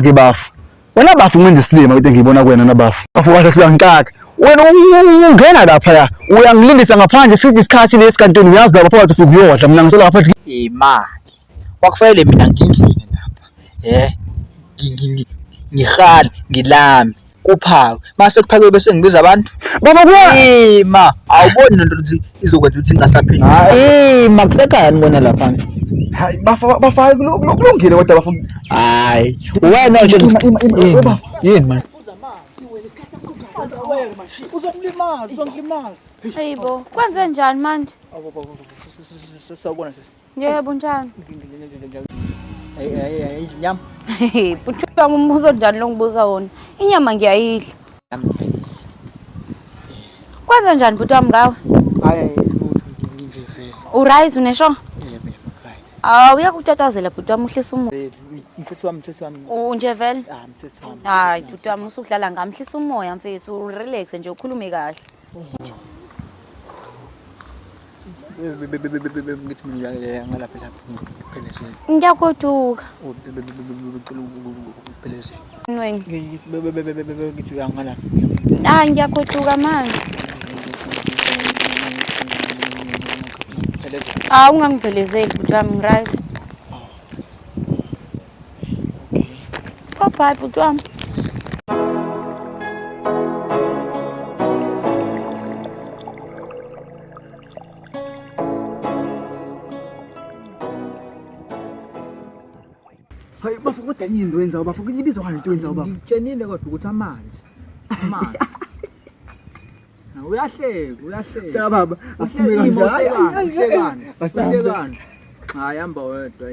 Ke bafu. Wena bafu ngenza isilima into engiyibona kuwena nabafu. Bafu kahle hlangicaka. Wena ungena lapha ya. Uyangilindisa ngaphandle sithi isikhathi lesi kanti uyazi lapha phakathi ufika uyodla mina ngisola ngaphandle. Imali. Kwakufanele mina ngingene lapha. Ngihali, ngilami. Kuphakwe. Mase kuphakwe bese ngibiza abantu. Baba Ma, awuboni lento ukuthi izokwenza ukuthi ngingasaphendi. Hayi, makusekani ngibona lapha. Hayi bafa kulungile kodwa bafa. Hayi, wena nje Ima. yini man? Uzonglimaza. Hayibo, kwenze njani manje? Sawubona sisi. Yebo njani? Ayidli inyama. Buthiwa ngumbuzo njani lo ngibuza wona? Inyama ngiyayidla. Kwenze njani bhuti wami ngawe? Hayi Urice unesho? yebo right. Uyakutatazela bhuti wami uhlisa umoya. Mthetho wami. Unje vele? Mthetho wami. Hayi bhuti wami usudlala ngami hlisa umoya mfethu, urelax nje ukhulume kahle. Ngithi mina ngalapha ngipheleze. Ngiyakhoduka. Ngipheleze. Nweni. Ngithi uyangalapha. Ngiyakhoduka manje. Ngipheleze. Ungangiphelezeli bhuti wami right. Bye bhuti wami. Hayi bafa kodwa yini into wenzayo bafa ibizwa ngani into wenzayo bafa. Ngitshenile kodwa ukuthi amanzi. Uyahleka. Cha baba, asime kanjalo. Uhlekani. Hayi hamba wedwa.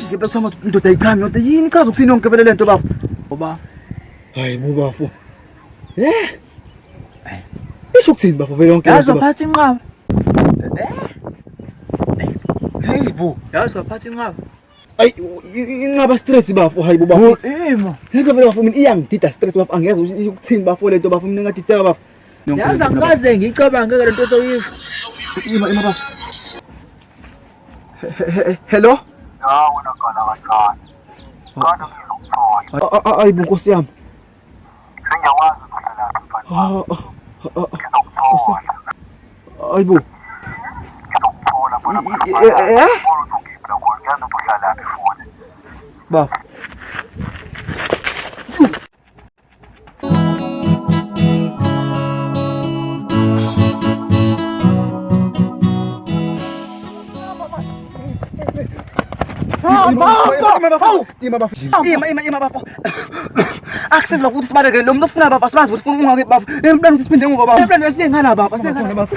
Ngibe sama indoda ayichami yonke yini kazi ukusini yonke vele lento bafa. Oba. Hayi bubafu. Isho ukuthini bafa vele yonke Yazi waphatha inqaba. Hey bu. Yazi waphatha inqaba. Ay inqaba stress bafu hayi bubafu. Ema. Ngeke vele bafu mina iyangidida stress bafu angeze ukuthini bafu lento bafu mina ngadideka bafu. Yazi angikaze ngicabange ke lento soyifa. Ima bafu. Hello? Hawu nakala kancane. Kodwa ngizokuthola. Ayi bunkosi yami. Sengiyakwazi ukuhlala lapha mfana. Ngizokuthola. Ayi bu. Ngizokuthola bona mfana. Uzongipha khona. Ngiyazi ukuthi uhlala lapha ifoni. Bafu. Ima bafu. Access bafuthi sibaleke lo muntu osifuna bafu sibazi ukuthi ufuna ungake bafu. Emntwana siphinde ngoba bafu. Emntwana singala bafu, singala bafu.